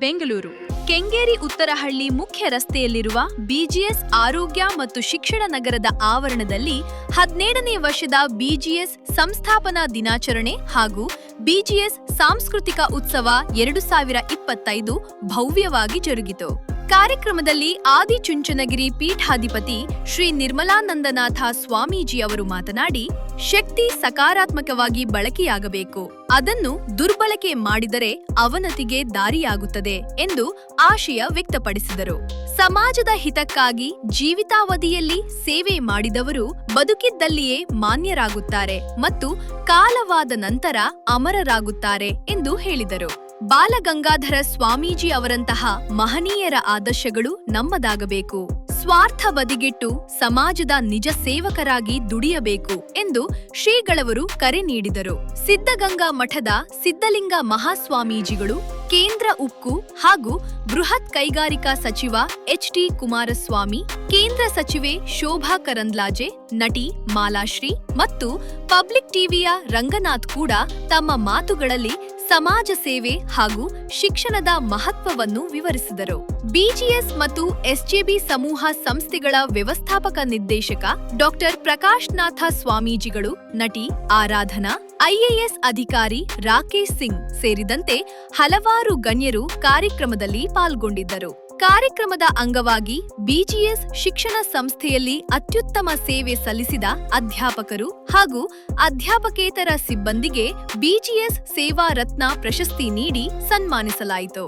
ಬೆಂಗಳೂರು ಕೆಂಗೇರಿ ಉತ್ತರಹಳ್ಳಿ ಮುಖ್ಯ ರಸ್ತೆಯಲ್ಲಿರುವ ಬಿಜಿಎಸ್ ಆರೋಗ್ಯ ಮತ್ತು ಶಿಕ್ಷಣ ನಗರದ ಆವರಣದಲ್ಲಿ 17ನೇ ವರ್ಷದ ಬಿಜಿಎಸ್ ಸಂಸ್ಥಾಪನಾ ದಿನಾಚರಣೆ ಹಾಗೂ ಬಿಜಿಎಸ್ ಸಾಂಸ್ಕೃತಿಕ ಉತ್ಸವ 2025 ಭವ್ಯವಾಗಿ ಜರುಗಿತು. ಕಾರ್ಯಕ್ರಮದಲ್ಲಿ ಆದಿಚುಂಚನಗಿರಿ ಪೀಠಾಧಿಪತಿ ಶ್ರೀ ನಿರ್ಮಲಾನಂದನಾಥ ಸ್ವಾಮೀಜಿ ಅವರು ಮಾತನಾಡಿ, ಶಕ್ತಿ ಸಕಾರಾತ್ಮಕವಾಗಿ ಬಳಕೆಯಾಗಬೇಕು, ಅದನ್ನು ದುರ್ಬಳಕೆ ಮಾಡಿದರೆ ಅವನತಿಗೆ ದಾರಿಯಾಗುತ್ತದೆ ಎಂದು ಆಶಯ ವ್ಯಕ್ತಪಡಿಸಿದರು. ಸಮಾಜದ ಹಿತಕ್ಕಾಗಿ ಜೀವಿತಾವಧಿಯಲ್ಲಿ ಸೇವೆ ಮಾಡಿದವರು ಬದುಕಿದ್ದಲ್ಲಿಯೇ ಮಾನ್ಯರಾಗುತ್ತಾರೆ ಮತ್ತು ಕಾಲವಾದ ನಂತರ ಅಮರರಾಗುತ್ತಾರೆ ಎಂದು ಹೇಳಿದರು. ಬಾಲಗಂಗಾಧರ ಸ್ವಾಮೀಜಿ ಅವರಂತಹ ಮಹನೀಯರ ಆದರ್ಶಗಳು ನಮ್ಮದಾಗಬೇಕು. ಸ್ವಾರ್ಥ ಬದಿಗಿಟ್ಟು ಸಮಾಜದ ನಿಜ ಸೇವಕರಾಗಿ ದುಡಿಯಬೇಕು ಎಂದು ಶ್ರೀಗಳವರು ಕರೆ ನೀಡಿದರು. ಸಿದ್ಧಗಂಗಾ ಮಠದ ಸಿದ್ಧಲಿಂಗ ಮಹಾಸ್ವಾಮೀಜಿಗಳು, ಕೇಂದ್ರ ಉಕ್ಕು ಹಾಗೂ ಬೃಹತ್ ಕೈಗಾರಿಕಾ ಸಚಿವ ಎಚ್.ಡಿ. ಕುಮಾರಸ್ವಾಮಿ, ಕೇಂದ್ರ ಸಚಿವೆ ಶೋಭಾ ಕರಂದ್ಲಾಜೆ, ನಟಿ ಮಾಲಾಶ್ರೀ ಮತ್ತು ಪಬ್ಲಿಕ್ ಟಿವಿಯ ರಂಗನಾಥ್ ಕೂಡ ತಮ್ಮ ಮಾತುಗಳಲ್ಲಿ ಸಮಾಜ ಸೇವೆ ಹಾಗೂ ಶಿಕ್ಷಣದ ಮಹತ್ವವನ್ನು ವಿವರಿಸಿದರು. ಬಿಜಿಎಸ್ ಮತ್ತು ಎಸ್ಜೆಬಿ ಸಮೂಹ ಸಂಸ್ಥೆಗಳ ವ್ಯವಸ್ಥಾಪಕ ನಿರ್ದೇಶಕ ಡಾಕ್ಟರ್ ಪ್ರಕಾಶ್ ನಾಥ ಸ್ವಾಮೀಜಿಗಳು, ನಟಿ ಆರಾಧನಾ, ಐಎಎಸ್ ಅಧಿಕಾರಿ ರಾಕೇಶ್ ಸಿಂಗ್ ಸೇರಿದಂತೆ ಹಲವಾರು ಗಣ್ಯರು ಕಾರ್ಯಕ್ರಮದಲ್ಲಿ ಪಾಲ್ಗೊಂಡಿದ್ದರು. ಕಾರ್ಯಕ್ರಮದ ಅಂಗವಾಗಿ ಬಿಜಿಎಸ್ ಶಿಕ್ಷಣ ಸಂಸ್ಥೆಯಲ್ಲಿ ಅತ್ಯುತ್ತಮ ಸೇವೆ ಸಲ್ಲಿಸಿದ ಅಧ್ಯಾಪಕರು ಹಾಗೂ ಅಧ್ಯಾಪಕೇತರ ಸಿಬ್ಬಂದಿಗೆ ಬಿಜಿಎಸ್ ಸೇವಾ ರತ್ನ ಪ್ರಶಸ್ತಿ ನೀಡಿ ಸನ್ಮಾನಿಸಲಾಯಿತು.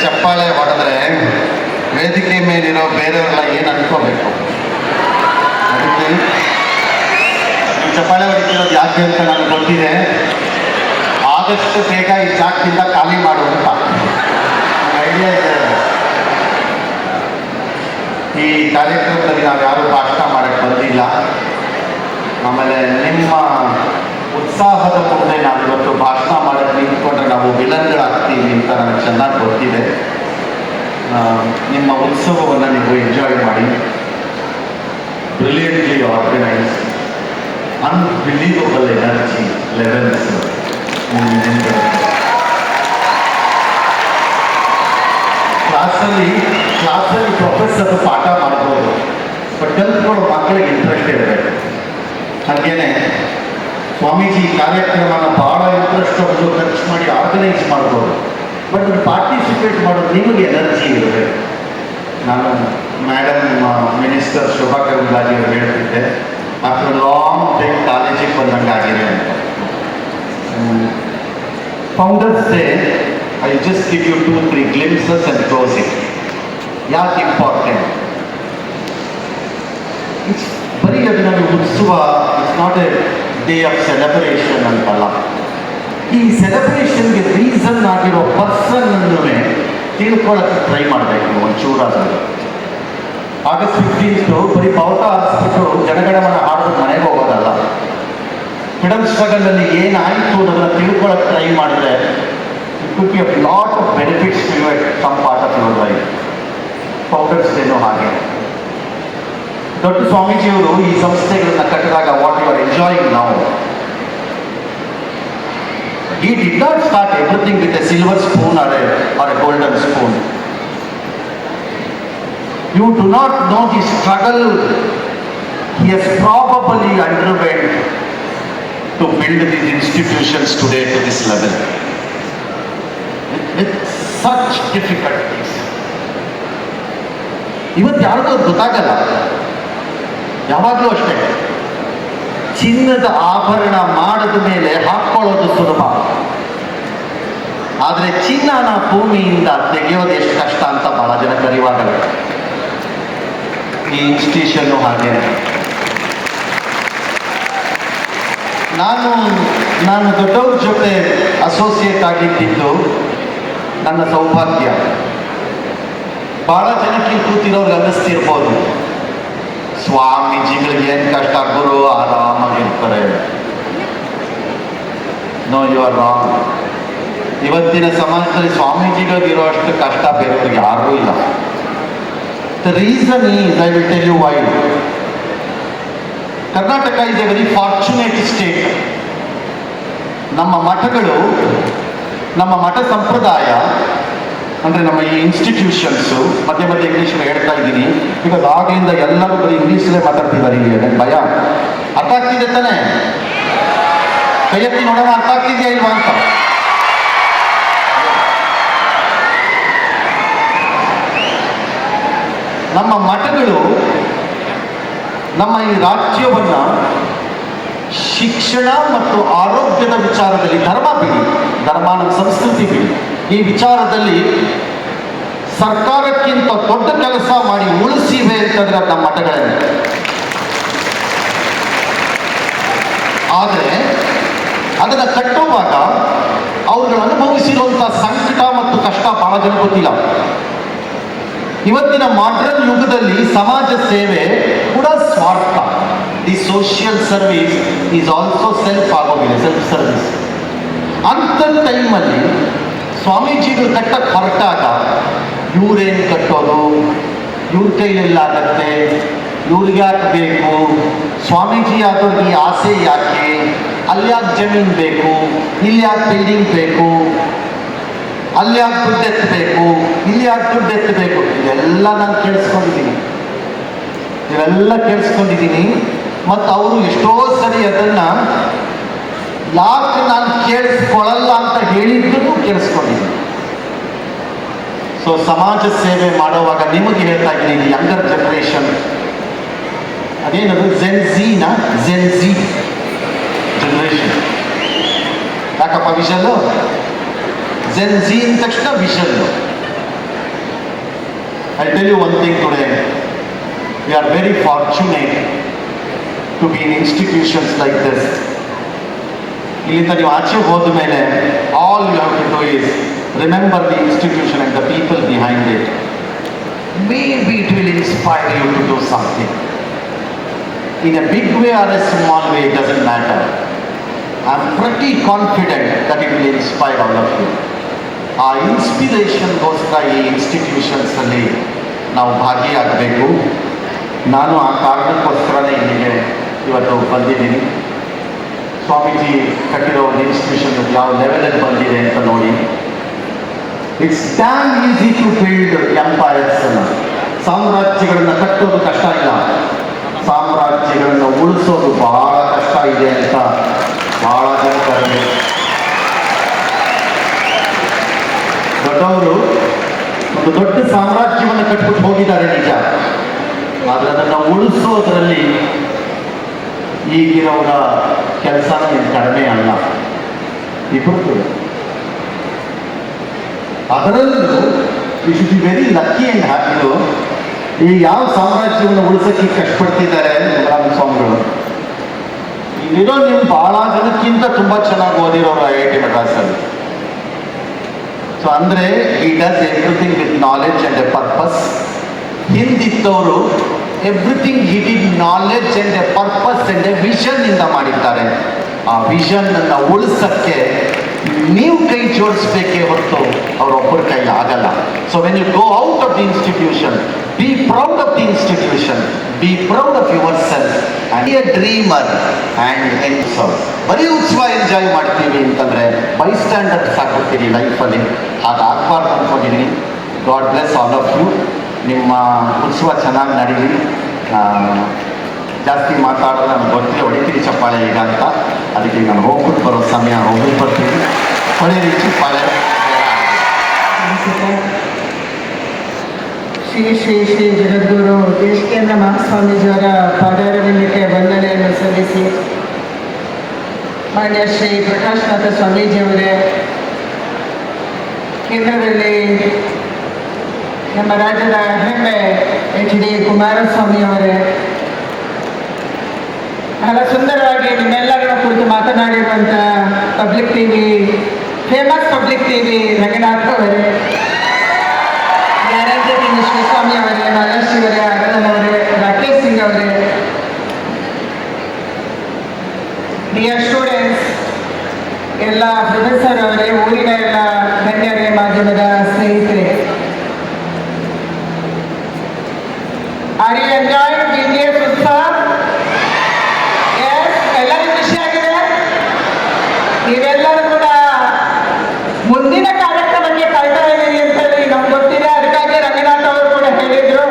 ಚಪ್ಪಾಳೆ ಹೊಡೆದ್ರೆ ವೇದಿಕೆ ಮೇಲಿರೋ ಬೇರೆಯವರೆಲ್ಲ ಏನು ಅನ್ಕೋಬೇಕು? ಅದಕ್ಕೆ ಚಪ್ಪಾಳೆ ಹೊಡಿತಿರೋದು ಯಾಕೆ ಅಂತ ನನಗೆ ಗೊತ್ತಿದೆ. ಆದಷ್ಟು ಬೇಗ ಈ ಜಾಗದಿಂದ ಖಾಲಿ ಮಾಡುವಂತ ಐಡಿಯಾ ಇದೆ. ಈ ಕಾರ್ಯಕ್ರಮದಲ್ಲಿ ನಾವು ಯಾರೂ ಭಾಷಣ ಮಾಡಕ್ಕೆ ಬಂದಿಲ್ಲ. ಆಮೇಲೆ ನಿಮ್ಮ ಉತ್ಸಾಹದ ಮುಂದೆ ನಾವು ಇವತ್ತು ಭಾಷಣ ಮಾಡೋದು ನಿಂತ್ಕೊಂಡ್ರೆ ನಾವು ವಿಲನ್ಗಳಾಗ್ತೀವಿ ಅಂತ ನನಗೆ ಚೆನ್ನಾಗಿ ಗೊತ್ತಿದೆ. ನಿಮ್ಮ ಉತ್ಸವವನ್ನು ನೀವು ಎಂಜಾಯ್ ಮಾಡಿ. Brilliantly organise, unbelievable energy levels. ಕ್ಲಾಸಲ್ಲಿ ಪ್ರೊಫೆಸರ್ ಪಾಠ ಮಾಡ್ಬೋದು, ಬಟ್ ಕಲ್ತ್ಕೊಳ್ಳೋ ಮಕ್ಕಳಿಗೆ ಇಂಟ್ರೆಸ್ಟ್ ಇರಬೇಕು. ಹಾಗೇನೆ ಸ್ವಾಮೀಜಿ ಕಾರ್ಯಕ್ರಮನ ಭಾಳ ಇಂಟ್ರೆಸ್ಟ್ ಒಂದು ಖರ್ಚು ಮಾಡಿ ಆರ್ಗನೈಸ್ ಮಾಡ್ಬೋದು, ಬಟ್ ಪಾರ್ಟಿಸಿಪೇಟ್ ಮಾಡೋದು ನಿಮಗೆ ಎನರ್ಜಿ ಇರಬೇಕು. ನಾನು ಮೇಡಮ್ ಮಿನಿಸ್ಟರ್ ಶೋಭಾ ಕರಂದ್ಲಾಜೆ ಅವರು ಹೇಳ್ತಿದ್ದೆ, ಆಫ್ಟರ್ ಲಾಂಗ್ ಟೈಮ್ ಕಾಲೇಜಿಗೆ ಬಂದಂಗಾಗಿದೆ ಅಂತ. Founders day I just give you 2-3 glimpses and closing. ಯಾಕೆ ಇಂಪಾರ್ಟೆಂಟ್? ಬರೀ ಅದು ನನಗೆ ಉತ್ಸವ, it's not a day of celebration ಅಂತಲ್ಲ. ಈ ಸೆಲೆಬ್ರೇಷನ್ಗೆ ರೀಸನ್ ಆಗಿರೋ ಪರ್ಸನ್ ಅನ್ನು ತಿಳ್ಕೊಳ್ಳೋಕ್ಕೆ ಟ್ರೈ ಮಾಡಬೇಕು ಒಂಚೂರಾದರೂ. ಆಗಸ್ಟ್ 15 ಬರೀ ಬಾವುಟ ಹಾರಿಸ್ಬಿಟ್ಟು ಜನಗಣಮನ ಹಾಡೋದು ಮನೆಗೆ ಹೋಗೋದಲ್ಲ. ಫ್ರೀಡಮ್ ಸ್ಟ್ರಗಲಲ್ಲಿ ಏನಾಯಿತು ಅನ್ನೋದನ್ನು ತಿಳ್ಕೊಳ್ಳೋಕೆ ಟ್ರೈ ಮಾಡಿದ್ರೆ it could be a lot of benefits to you at some part of your life. Founders ಡೇನೂ ಹಾಗೆ. ದೊಡ್ಡ ಸ್ವಾಮೀಜಿಯವರು ಈ ಸಂಸ್ಥೆಗಳನ್ನ ಕಟ್ಟಿದಾಗ ವಾಟ್ ಯು ಆರ್ ಎಂಜಾಯಿಂಗ್ ನಾವು, he did not start everything with a silver spoon or a golden spoon. You do not know the struggle he has probably underwent to build these institutions today to this level with such difficulties. ಇವತ್ತು ಯಾರಿಗೂ ಗೊತ್ತಾಗಲ್ಲ. ಯಾವಾಗಲೂ ಅಷ್ಟೇ, ಚಿನ್ನದ ಆಭರಣ ಮಾಡಿದ ಮೇಲೆ ಹಾಕ್ಕೊಳ್ಳೋದು ಸುಲಭ, ಆದರೆ ಚಿನ್ನನ ಭೂಮಿಯಿಂದ ತೆಗೆಯೋದು ಎಷ್ಟು ಕಷ್ಟ ಅಂತ ಬಹಳ ಜನ ಕರಿವಾಗಲ್ಲ. ಈ ಇನ್ಸ್ಟಿಟ್ಯೂಷನ್ನು ಹಾಗೆ. ನಾನು ದೊಡ್ಡವ್ರ ಜೊತೆ ಅಸೋಸಿಯೇಟ್ ಆಗಿದ್ದು ನನ್ನ ಸೌಭಾಗ್ಯ. ಬಹಳ ಜನಕ್ಕೆ ಕೂತಿರೋರ್ಗೆ ಅನ್ನಿಸ್ತಿರ್ಬೋದು, ಸ್ವಾಮೀಜಿಗಳಿಗೆ ಏನು ಕಷ್ಟ, ಗುರು ಆರಾಮಾಗಿರ್ತಾರೆ. No, you are wrong. ಇವತ್ತಿನ ಸಮಾಜದಲ್ಲಿ ಸ್ವಾಮೀಜಿಗಳಿಗಿರೋ ಅಷ್ಟು ಕಷ್ಟ ಬೇರೆಯವ್ರಿಗೆ ಯಾರಿಗೂ ಇಲ್ಲ. The reason is, I will tell you why. Karnataka is a very fortunate state. ನಮ್ಮ ಮಠಗಳು, ನಮ್ಮ ಮಠ ಸಂಪ್ರದಾಯ ಅಂದರೆ ನಮ್ಮ ಈ ಇನ್ಸ್ಟಿಟ್ಯೂಷನ್ಸು, ಮಧ್ಯೆ ಮಧ್ಯೆ ಇಂಗ್ಲೀಷಲ್ಲಿ ಹೇಳ್ತಾ ಇದ್ದೀನಿ, ಬಿಕಾಸ್ ಆಗಲಿಂದ ಎಲ್ಲರೂ ಬರೀ ಇಂಗ್ಲೀಷಲ್ಲೇ ಮಾತಾಡ್ತಿದ್ದಾರೆ. ಇಲ್ಲಿ ನನಗೆ ಭಯ. ಅರ್ಥ ಆಗ್ತಿದೆ ತಾನೇ? ಕೈ ಎತ್ತಿ ನೋಡೋಣ, ಅರ್ಥ ಆಗ್ತಿದೆಯಾ ಇಲ್ವಾ ಅಂತ. ನಮ್ಮ ಮಠಗಳು ನಮ್ಮ ಈ ರಾಜ್ಯವನ್ನು ಶಿಕ್ಷಣ ಮತ್ತು ಆರೋಗ್ಯದ ವಿಚಾರದಲ್ಲಿ, ಧರ್ಮ ಬಿಡಿ, ಧರ್ಮ ನಮ್ಮ ಸಂಸ್ಕೃತಿ ಬಿಡಿ, ಈ ವಿಚಾರದಲ್ಲಿ ಸರ್ಕಾರಕ್ಕಿಂತ ದೊಡ್ಡ ಕೆಲಸ ಮಾಡಿ ಉಳಿಸಿವೆ ಅಂತಂದ್ರೆ ನಮ್ಮ ಮಠಗಳಲ್ಲಿ. ಆದರೆ ಅದನ್ನು ಕಟ್ಟುವಾಗ ಅವ್ರುಗಳು ಅನುಭವಿಸಿರುವಂಥ ಸಂಕಟ ಮತ್ತು ಕಷ್ಟ ಬಹಳ ಜನ ಗೊತ್ತಿಲ್ಲ. ಇವತ್ತಿನ ಮಾಡರ್ನ್ ಯುಗದಲ್ಲಿ ಸಮಾಜ ಸೇವೆ ಕೂಡ ಸ್ವಾರ್ಥ. The social service is also self ಆಗೋಗಿದೆ, ಸೆಲ್ಫ್ ಸರ್ವಿಸ್. ಅಂಥ ಟೈಮಲ್ಲಿ ಸ್ವಾಮೀಜಿಗಳು ಕಟ್ಟಕ್ಕೆ ಹೊರಟಾಗ ಇವ್ರೇನು ಕಟ್ಟೋದು, ಇವ್ರ ಕೈಲೆಲ್ಲಾಗತ್ತೆ, ಇವ್ರಿಗೆ ಯಾಕೆ ಬೇಕು, ಸ್ವಾಮೀಜಿ ಆದವ್ರಿಗೆ ಈ ಆಸೆ ಯಾಕೆ, ಅಲ್ಲಿ ಯಾಕೆ ಜಮೀನು ಬೇಕು, ಇಲ್ಲಿ ಯಾಕೆ ಬಿಲ್ಡಿಂಗ್ ಬೇಕು, ಅಲ್ಲಿ ಯಾಕೆ ದುಡ್ಡು ಎತ್ತಬೇಕು, ಇಲ್ಲಿ ಯಾಕೆ ದುಡ್ಡು ಎತ್ತಬೇಕು, ಇದೆಲ್ಲ ನಾನು ಕೇಳಿಸ್ಕೊಂಡಿದ್ದೀನಿ. ಮತ್ತು ಅವರು ಎಷ್ಟೋ ಸರಿ ಅದನ್ನು ಯಾಕೆ ನಾನು ಕೇಳಿಸ್ಕೊಳ್ಳಲ್ಲ ಅಂತ ಹೇಳಿದ್ದನ್ನು ಕೇಳಿಸ್ಕೊಂಡಿದ್ದೀನಿ. ಸೊ ಸಮಾಜ ಸೇವೆ ಮಾಡುವಾಗ ನಿಮಗೆ ಹೇಳ್ತಾ ಇದ್ದೀನಿ, ಯಂಗರ್ ಜನರೇಷನ್, ಅದೇನದು ಜೆನ್ ಝಿ ಜನರೇಷನ್. ಯಾಕಪ್ಪ ವಿಷಲ್ಲು? ಜೆನ್ ಝಿ ಅಂದ ತಕ್ಷಣ whistle. I tell you one thing today, we are very fortunate to be in institutions like this. ಇಲ್ಲಿಂದ ನೀವು ಆಚೆ ಹೋದ ಮೇಲೆ all you have to do is remember the institution and the people behind it. Maybe it will inspire you to do something. In a big way or a small way, it doesn't matter. I'm pretty confident that it will inspire all of you. ಆ ಇನ್ಸ್ಪಿರೇಷನ್ಗೋಸ್ಕರ ಈ ಇನ್ಸ್ಟಿಟ್ಯೂಷನ್ಸಲ್ಲಿ ನಾವು ಭಾಗಿಯಾಗಬೇಕು. ನಾನು ಆ ಕಾರಣಕ್ಕೋಸ್ಕರನೇ ಇಲ್ಲಿಗೆ ಇವತ್ತು ಬಂದಿದ್ದೀನಿ. ಸ್ವಾಮೀಜಿ ಕಟ್ಟಿರೋ ಒಂದು ಇನ್ಸ್ಟಿಟ್ಯೂಷನ್ ಯಾವ ಲೆವೆಲಲ್ಲಿ ಬಂದಿದೆ ಅಂತ ನೋಡಿ. It's damn easy to build empires. ಸಾಮ್ರಾಜ್ಯಗಳನ್ನು ಕಟ್ಟೋದು ಕಷ್ಟ ಇಲ್ಲ, ಸಾಮ್ರಾಜ್ಯಗಳನ್ನು ಉಳಿಸೋದು ಬಹಳ ಕಷ್ಟ ಇದೆ ಅಂತ ಬಹಳ ಜನ ಕರೆದು. ದೊಡ್ಡವರು ಒಂದು ದೊಡ್ಡ ಸಾಮ್ರಾಜ್ಯವನ್ನು ಕಟ್ಬಿಟ್ಟು ಹೋಗಿದ್ದಾರೆ ನಿಜ, ಆದರೆ ಅದನ್ನು ಉಳಿಸೋದ್ರಲ್ಲಿ ಈಗಿರೋರ ಕೆಲಸನ ಏನು ಕಡಿಮೆ ಅಲ್ಲ, ಇಬ್ಬರು. ಅದರಲ್ಲೂ you should be very lucky and ಹ್ಯಾಪಿದು. ಈ ಯಾವ ಸಾಮ್ರಾಜ್ಯವನ್ನು ಉಳಿಸೋಕ್ಕೆ ಕಷ್ಟಪಡ್ತಿದ್ದಾರೆ ಮುದ್ರಾಮ ಸ್ವಾಮಿಗಳು. ಇಲ್ಲಿರೋ ನೀವು ಬಹಳ ಜನಕ್ಕಿಂತ ತುಂಬ ಚೆನ್ನಾಗಿ ಓದಿರೋರು IIT ಮದ್ರಾಸಲ್ಲಿ. ಸೊ ಅಂದರೆ ಈ does everything with knowledge and a purpose. ಹಿಂದಿದ್ದವರು everything he did knowledge and a purpose and a vision ಇಂದ ಮಾಡಿದ್ದಾರೆ. ಆ ವಿಷನ್ ಅನ್ನು ಉಳಿಸೋಕ್ಕೆ ನೀವು ಕೈ ಜೋಡಿಸ್ಬೇಕೇ ಹೊರತು ಅವರೊಬ್ಬರ ಕೈಲಿ ಆಗಲ್ಲ. So when you go out of the institution, be proud of the institution, be proud of yourself and be a dreamer and observe. ಬರೀ ಉತ್ಸವ ಎಂಜಾಯ್ ಮಾಡ್ತೀವಿ ಅಂತಂದರೆ ಬೈ ಸ್ಟ್ಯಾಂಡರ್ಡ್ಸ್ ಆಗ್ಬಿಡ್ತೀವಿ ಲೈಫಲ್ಲಿ. ಹಾಗಾಗಬಾರ್ದು ಅಂದ್ಕೊಂಡಿದ್ದೀನಿ. God bless all of you. ನಿಮ್ಮ ಉತ್ಸವ ಚೆನ್ನಾಗಿ ನಡೀಲಿ. ಜಾಸ್ತಿ ಮಾತಾಡೋದು ನನಗೆ ಗೊತ್ತಿಲ್ಲ, ಹೊಡಿತೀರಿ ಚಪ್ಪಾಳೆ ಈಗ ಅಂತ. ಅದಕ್ಕೆ ನಾನು ಹೋಗ್ಬಿಟ್ಟು ಬರೋ ಸಮಯ ಹೋಗ್ಬಿಟ್ಟು ಬರ್ತೀನಿ. ಹೊಡೆಯಲಿ ಚಪ್ಪಾಳೆ. ಶ್ರೀ ಶ್ರೀ ಶ್ರೀ ಜಗದ್ಗುರು ದೇಶಿಕೇಂದ್ರ ಮಹಾಸ್ವಾಮೀಜಿಯವರ ಪಾದಾರವಿಂದಕ್ಕೆ ವಂದನೆಯನ್ನು ಸಲ್ಲಿಸಿ, ಮಾನ್ಯ ಶ್ರೀ ಪ್ರಕಾಶ್ನಾಥ ಸ್ವಾಮೀಜಿಯವರೇ, ಕೇಂದ್ರದಲ್ಲಿ ನಮ್ಮ ರಾಜ್ಯದ ಹೆಮ್ಮೆ HD ಕುಮಾರಸ್ವಾಮಿ ಅವರೇ, ಬಹಳ ಸುಂದರವಾಗಿ ನಿಮ್ಮೆಲ್ಲರ ಕುರಿತು ಮಾತನಾಡಿರುವಂಥ public TV, famous public TV Ranganath ಅವರೇ, ಗ್ಯಾರಂಟಿ ವಿಶ್ವಸ್ವಾಮಿ ಅವರೇ, ಮಹೇಶ್ ಅವರೇ, ಅರ್ಜುನ್ ಅವರೇ, ರಾಕೇಶ್ ಸಿಂಗ್ ಅವರೇ, ಡಿಯರ್ ಸ್ಟೂಡೆಂಟ್ಸ್, ಎಲ್ಲ ಪ್ರೊಫೆಸರ್ ಅವರೇ, ಊರಿನ ಎಲ್ಲ ಗಣ್ಯರೇ, ಮಾಧ್ಯಮದ ಸ್ನೇಹಿತರೆ, ಆರ್ ಯು ಎಂಜಾಯಿಂಗ್ BGS ಉತ್ಸವ? ಎಲ್ಲರಿಗೂ ಖುಷಿ ಆಗಿದೆ. ನೀವೆಲ್ಲರೂ ಕೂಡ ಮುಂದಿನ ಕಾರ್ಯಕ್ರಮಕ್ಕೆ ಕಾಯ್ತಾ ಇದ್ದೀರಿ ಅಂತ ಹೇಳಿ ನಮ್ಗೆ ಗೊತ್ತಿದೆ. ಅದಕ್ಕಾಗಿ ರಂಗನಾಥ್ ಅವರು ಕೂಡ ಹೇಳಿದ್ರು,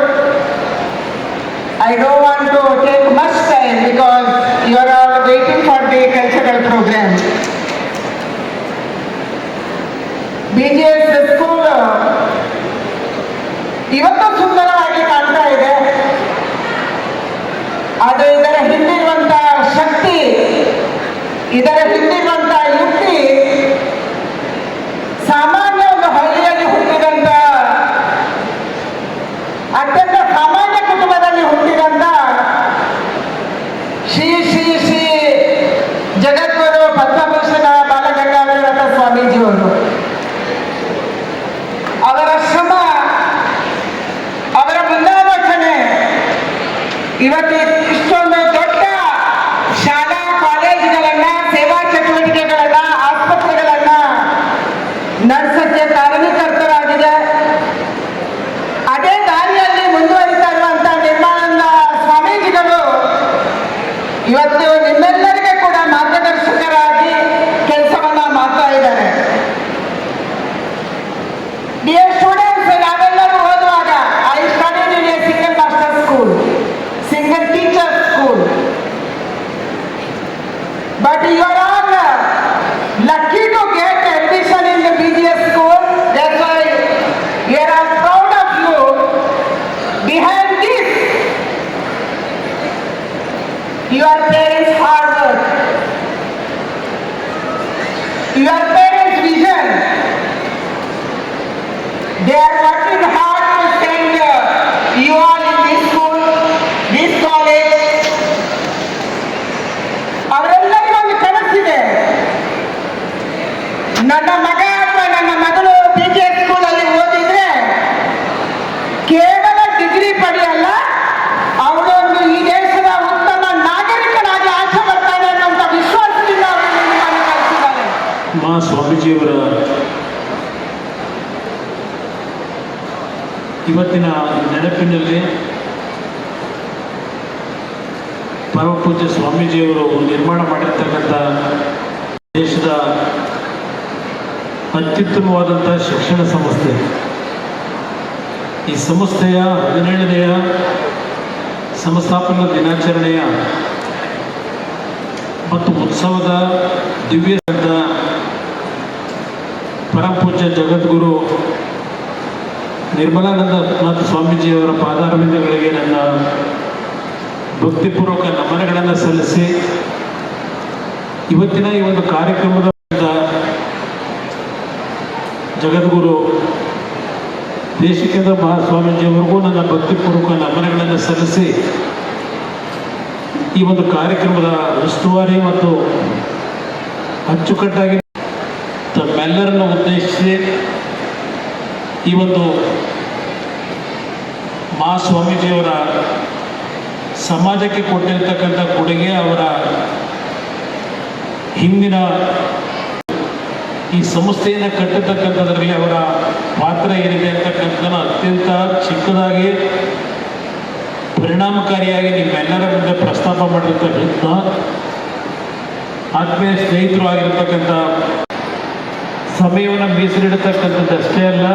I don't want to take much time because you are all waiting for the cultural programme. BGS school ಇವತ್ತು ಸುಂದರವಾಗಿ ಕಾಣ್ತಾ ಇದೆ. ಆದರೆ ಇದರ ಹಿಂದಿರುವಂತ ಶಕ್ತಿ, ಇದರ ಹಿಂದಿರುವಂತ ಯುಕ್ತಿ, ಸಾಮಾನ್ಯ ಒಂದು ಹಳ್ಳಿಯಲ್ಲಿ ಹುಟ್ಟಿದಂತ, ಅತ್ಯಂತ ಸಾಮಾನ್ಯ ಕುಟುಂಬದಲ್ಲಿ ಹುಟ್ಟಿದಂತ ಶ್ರೀ ಶ್ರೀ ಶ್ರೀ ಜಗದ್ಗುರು ಪದ್ಮಭೂಷಣ ಬಾಲಗಂಗಾಧರ ಸ್ವಾಮೀಜಿಯವರು, ಅವರ ಶ್ರಮ, ಅವರ ಮುಂದಾಲೋಚನೆ ಇವತ್ತು ಇಷ್ಟೊಂದು ದೊಡ್ಡ ಶಾಲಾ ಕಾಲೇಜುಗಳನ್ನ, ಸೇವಾ ಚಟುವಟಿಕೆಗಳನ್ನ, ಆಸ್ಪತ್ರೆಗಳನ್ನ ನಡೆಸಕ್ಕೆ ಕಾರಣೀಕರ್ತರಾಗಿದೆ. ಅದೇ ದಾರಿಯಲ್ಲಿ ಮುಂದುವರಿತಾ ಇರುವಂತ ನಿರ್ಮಲಾನಂದ ಸ್ವಾಮೀಜಿಗಳು ಇವತ್ತು ನಿಮ್ಮೆಲ್ಲರಿಗೆ ಕೂಡ ಮಾರ್ಗದರ್ಶಕರಾಗಿ ಕೆಲಸವನ್ನ ಮಾಡ್ತಾ ಇದ್ದಾರೆ. ಡಿಯರ್ ಸ್ಟೂಡೆಂಟ್ಸ್, ನಾವೆಲ್ಲರೂ ಓದುವಾಗ I studied in a single master school, single teacher school, but you are all lucky to get admission in the BGS school. That's why we are all proud of you. Behind this, your parents' hard work, your parents' vision. They are working hard to send you all in this school, this college. ಅವರೆಲ್ಲರಿಗೂ ಒಂದು ಕನಸಿದೆ, ನನ್ನ ಮಗ ಅಥವಾ ನನ್ನ ಮಗಳು BGS ಸ್ಕೂಲಲ್ಲಿ ಓದಿದ್ರೆ ಕೇವಲ ಡಿಗ್ರಿ ಪಡೆಯಲ್ಲ, ಅವಳೊಂದು ಈ ದೇಶದ ಉತ್ತಮ ನಾಗರಿಕನಾಗಿ ಆಚೆ ಬರ್ತಾನೆ ಅನ್ನುವಂಥ ವಿಶ್ವಾಸದಿಂದ ಅವರು ನಿಮ್ಮನ್ನು ಕಲಿಸಿದ್ದಾರೆ. ಮಾ ಸ್ವಾಮೀಜಿಯವರ ಇವತ್ತಿನ ನೆನಪಿನಲ್ಲಿ ಪರಮಪೂಜ್ಯ ಸ್ವಾಮೀಜಿಯವರು ನಿರ್ಮಾಣ ಮಾಡಿರ್ತಕ್ಕಂಥ ದೇಶದ ಅತ್ಯುತ್ತಮವಾದಂಥ ಶಿಕ್ಷಣ ಸಂಸ್ಥೆ, ಈ ಸಂಸ್ಥೆಯ 17ನೆಯ ಸಂಸ್ಥಾಪನಾ ದಿನಾಚರಣೆಯ ಮತ್ತು ಉತ್ಸವದ ದಿವ್ಯ ಪರಮಪೂಜ್ಯ ಜಗದ್ಗುರು ನಿರ್ಮಲಾನಂದ ನಾಥ ಸ್ವಾಮೀಜಿಯವರ ಪಾದಾರವಿಂದಗಳಿಗೆ ನನ್ನ ಭಕ್ತಿಪೂರ್ವಕ ನಮನಗಳನ್ನು ಸಲ್ಲಿಸಿ, ಇವತ್ತಿನ ಈ ಒಂದು ಕಾರ್ಯಕ್ರಮದ ಜಗದ್ಗುರು ದೇಶಿಕೇಂದ್ರ ಮಹಾಸ್ವಾಮೀಜಿಯವರಿಗೂ ನನ್ನ ಭಕ್ತಿಪೂರ್ವಕ ನಮನಗಳನ್ನು ಸಲ್ಲಿಸಿ, ಈ ಒಂದು ಕಾರ್ಯಕ್ರಮದ ಉಸ್ತುವಾರಿ ಮತ್ತು ಅಚ್ಚುಕಟ್ಟಾಗಿ ತಮ್ಮೆಲ್ಲರನ್ನು ಉದ್ದೇಶಿಸಿ ಈ ಒಂದು ಮಹಾಸ್ವಾಮೀಜಿಯವರ ಸಮಾಜಕ್ಕೆ ಕೊಟ್ಟಿರ್ತಕ್ಕಂಥ ಕೊಡುಗೆ, ಅವರ ಹಿಂದಿನ ಈ ಸಂಸ್ಥೆಯನ್ನು ಕಟ್ಟತಕ್ಕಂಥದ್ರಲ್ಲಿ ಅವರ ಪಾತ್ರ ಏನಿದೆ ಅಂತಕ್ಕಂಥದ್ದನ್ನು ಅತ್ಯಂತ ಚಿಕ್ಕದಾಗಿ ಪರಿಣಾಮಕಾರಿಯಾಗಿ ನಿಮ್ಮೆಲ್ಲರ ಮುಂದೆ ಪ್ರಸ್ತಾಪ ಮಾಡಿರ್ತಕ್ಕಂಥ ಆತ್ಮೀಯ ಸ್ನೇಹಿತರು ಆಗಿರ್ತಕ್ಕಂಥ ಸಮಯವನ್ನು ಮೀಸಲಿಡತಕ್ಕಂಥದ್ದು ಅಷ್ಟೇ ಅಲ್ಲ,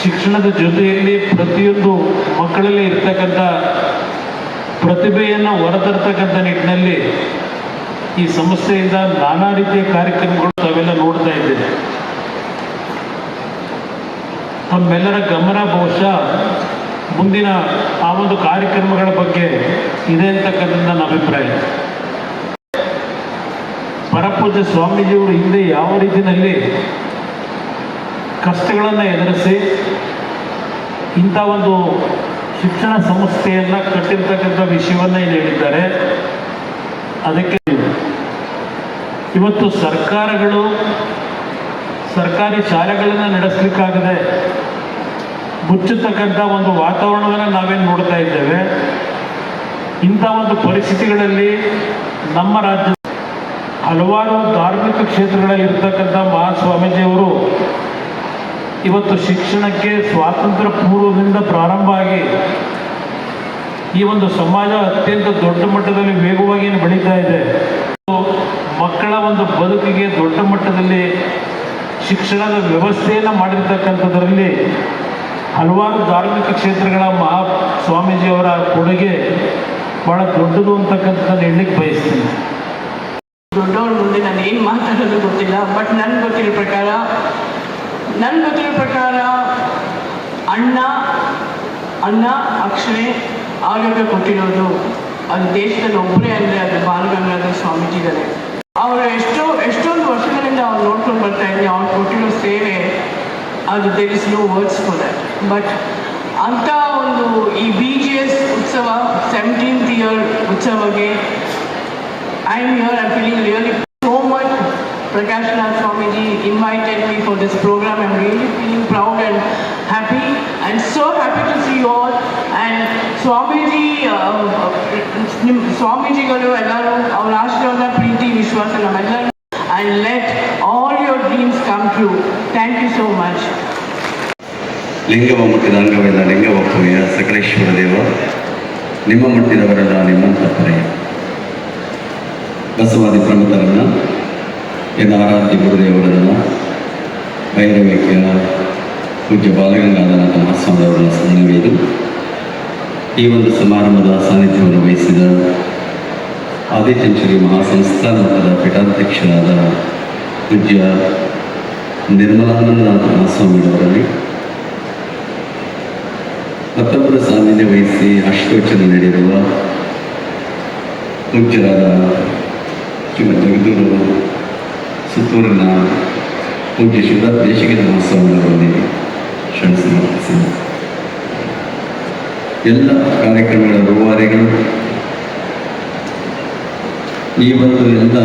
ಶಿಕ್ಷಣದ ಜೊತೆಯಲ್ಲಿ ಪ್ರತಿಯೊಂದು ಮಕ್ಕಳಲ್ಲಿ ಇರ್ತಕ್ಕಂಥ ಪ್ರತಿಭೆಯನ್ನು ಹೊರತರ್ತಕ್ಕಂಥ ನಿಟ್ಟಿನಲ್ಲಿ ಈ ಸಂಸ್ಥೆಯಿಂದ ನಾನಾ ರೀತಿಯ ಕಾರ್ಯಕ್ರಮಗಳು ತಾವೆಲ್ಲ ನೋಡ್ತಾ ಇದ್ದೇವೆ. ತಮ್ಮೆಲ್ಲರ ಗಮನ ಬಹುಶಃ ಮುಂದಿನ ಆ ಒಂದು ಕಾರ್ಯಕ್ರಮಗಳ ಬಗ್ಗೆ ಇದೆ ಅಂತಕ್ಕಂಥ ನನ್ನ ಅಭಿಪ್ರಾಯ. ಪರಪೂಜ್ಯ ಸ್ವಾಮೀಜಿಯವರು ಹಿಂದೆ ಯಾವ ರೀತಿಯಲ್ಲಿ ಕಷ್ಟಗಳನ್ನು ಎದುರಿಸಿ ಇಂಥ ಒಂದು ಶಿಕ್ಷಣ ಸಂಸ್ಥೆಯನ್ನು ಕಟ್ಟಿರ್ತಕ್ಕಂಥ ವಿಷಯವನ್ನು ಇಲ್ಲಿ ಹೇಳಿದ್ದಾರೆ. ಅದಕ್ಕೆ ಇವತ್ತು ಸರ್ಕಾರಗಳು ಸರ್ಕಾರಿ ಶಾಲೆಗಳನ್ನು ನಡೆಸಲಿಕ್ಕಾಗದೆ ಮುಚ್ಚತಕ್ಕಂಥ ಒಂದು ವಾತಾವರಣವನ್ನು ನಾವೇನು ನೋಡ್ತಾ ಇದ್ದೇವೆ. ಇಂಥ ಒಂದು ಪರಿಸ್ಥಿತಿಗಳಲ್ಲಿ ನಮ್ಮ ರಾಜ್ಯ ಹಲವಾರು ಧಾರ್ಮಿಕ ಕ್ಷೇತ್ರಗಳಲ್ಲಿ ಇರ್ತಕ್ಕಂಥ ಮಹಾಸ್ವಾಮೀಜಿಯವರು ಇವತ್ತು ಶಿಕ್ಷಣಕ್ಕೆ ಸ್ವಾತಂತ್ರ್ಯ ಪೂರ್ವದಿಂದ ಪ್ರಾರಂಭ ಆಗಿ ಈ ಒಂದು ಸಮಾಜ ಅತ್ಯಂತ ದೊಡ್ಡ ಮಟ್ಟದಲ್ಲಿ ವೇಗವಾಗಿ ಬೆಳೀತಾ ಇದೆ. ಮಕ್ಕಳ ಒಂದು ಬದುಕಿಗೆ ದೊಡ್ಡ ಮಟ್ಟದಲ್ಲಿ ಶಿಕ್ಷಣದ ವ್ಯವಸ್ಥೆಯನ್ನು ಮಾಡಿರ್ತಕ್ಕಂಥದ್ರಲ್ಲಿ ಹಲವಾರು ಧಾರ್ಮಿಕ ಕ್ಷೇತ್ರಗಳ ಮಹಾ ಸ್ವಾಮೀಜಿಯವರ ಕೊಡುಗೆ ಭಾಳ ದೊಡ್ಡದು ಅಂತಕ್ಕಂಥದ್ದನ್ನು ಹೇಳಲಿಕ್ಕೆ ಬಯಸ್ತೀನಿ. ದೊಡ್ಡವ್ರ ಮುಂದೆ ನಾನು ಏನು ಮಾತಾಡೋದು ಗೊತ್ತಿಲ್ಲ. ಬಟ್ ನನಗೆ ಗೊತ್ತಿರೋ ಪ್ರಕಾರ ಅಣ್ಣ ಅಕ್ಷರೆ ಆರೋಗ್ಯ ಕೊಟ್ಟಿರೋದು ಅದು ದೇಶದಲ್ಲಿ ಒಬ್ಬರೇ ಅಂದರೆ ಅದು ಬಾಲಗಂಗಾಧರ ಸ್ವಾಮೀಜಿಗಳೇ. ಅವರು ಎಷ್ಟೊಂದು ವರ್ಷಗಳಿಂದ ಅವ್ರು ನೋಡ್ಕೊಂಡು ಬರ್ತಾ ಇದ್ದೀನಿ. ಅವ್ರು ಕೊಟ್ಟಿರೋ ಸೇವೆ ಅದು there is no words for that. But ಅಂಥ ಒಂದು ಈ BGS ಉತ್ಸವ 17th ಇಯರ್ ಉತ್ಸವಕ್ಕೆ I am here, I'm feeling really so much. Prakash Nath Swamiji invited me for this program. I'm really feeling proud and happy, and so happy to see you all. And Swamiji garu ellaru avara ashirvada preeti vishwasa namellaru, and let all your dreams come true. Thank you so much. ಲಿಂಗವ ಮುಟ್ಟಿದ ಅಂಗವೆಲ್ಲ ಲಿಂಗವಪ್ಪುವೆಯ ಸಕಲೇಶ್ವರ ದೇವ, ನಿಮ್ಮ ಮುಟ್ಟಿದವರೆಲ್ಲ ನಿಮ್ಮಂತ ಪರೆಯ. ಬಸವಾದಿ ಪ್ರಮುಖರನ್ನ ಎಲ್ಲ ಆರಾಧ್ಯ ಗುರುದೇವರನ್ನ ಭೈರವೇಕ್ಯ ಪೂಜ್ಯ ಬಾಲಗಂಗಾಧರನಾಥ ಮಹಾಸ್ವಾಮಿಯವರನ್ನ ಸ್ಮರಣೆಗೈದು ಈ ಒಂದು ಸಮಾರಂಭದ ಸಾನ್ನಿಧ್ಯವನ್ನು ವಹಿಸಿದ ಆದಿಚುಂಚನಗಿರಿ ಮಹಾಸಂಸ್ಥಾನ ಮಟ್ಟದ ಪೀಠಾಧ್ಯಕ್ಷರಾದ ಪೂಜ್ಯ ನಿರ್ಮಲಾನಂದನಾಥ ಮಹಾಸ್ವಾಮಿಯವರಲ್ಲಿ ಮತ್ತೊಬ್ಬರ ಸಾನ್ನಿಧ್ಯ ವಹಿಸಿ ಆಶೀರ್ವಚನ ನೀಡಿರುವ ಪೂಜ್ಯರಾದ ಶ್ರೀಮದ್ ಜಗದ್ಗುರು ಸುತ್ತೂರಿನ ಪೂಜ್ಯ ಶಿವರಾಜ ದೇಶಿಕೇಂದ್ರ ಮಹಾಸ್ವಾಮಿಯವರಲ್ಲಿ ಶರಣ ಸಮರ್ಪಿಸಿ ಎಲ್ಲ ಕಾರ್ಯಕ್ರಮಗಳ ರೂವಾರಿಗಳು ಈ ಒಂದು ಎಲ್ಲ